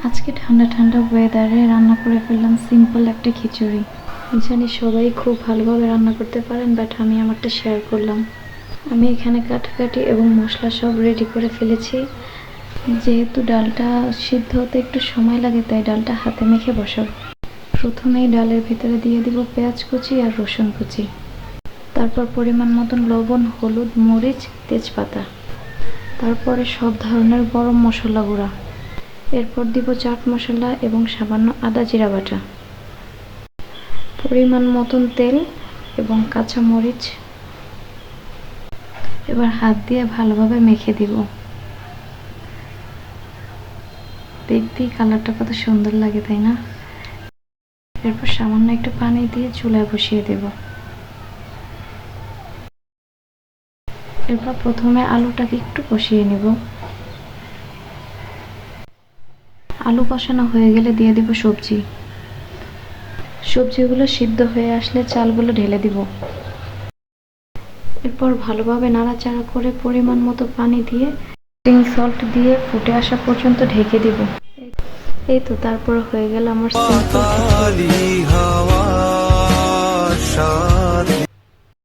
আজকে ঠান্ডা ঠান্ডা ওয়েদারে রান্না করে ফেললাম সিম্পল একটা খিচুড়ি। জানি সবাই খুব ভালোভাবে রান্না করতে পারেন, বাট আমি আমারটা শেয়ার করলাম। আমি এখানে কাটাকাটি এবং মশলা সব রেডি করে ফেলেছি। যেহেতু ডালটা সিদ্ধ হতে একটু সময় লাগে, তাই ডালটা হাতে মেখে বসাবো। প্রথমেই ডালের ভিতরে দিয়ে দিব পেঁয়াজ কুচি আর রসুন কুচি, তারপর পরিমাণ মতন লবণ, হলুদ, মরিচ, তেজপাতা, তারপরে সব ধরনের গরম মশলা গুঁড়া, এরপর দিব চাট মশলা এবং সামান্য আদা জিরা বাটা, পরিমাণ মতন তেল এবং কাঁচা মরিচ। এবার হাত দিয়ে ভালোভাবে মেখে দিব। দেখতেই কালারটা কত সুন্দর লাগে, তাই না? এরপর সামান্য একটু পানি দিয়ে চুলায় বসিয়ে দেব। এরপর প্রথমে আলুটাকে একটু কষিয়ে নেব। আলু কষানো হয়ে গেলে দিয়ে দিব সবজি। সবজিগুলো সিদ্ধ হয়ে আসলে চালগুলো ঢেলে দিব। এরপর ভালোভাবে নাড়াচাড়া করে পরিমাণ মতো পানি দিয়ে সল্ট দিয়ে ফুটে আসা পর্যন্ত ঢেকে দিব। এই তো তারপর হয়ে গেল আমার সিম্পল খিচুড়ি।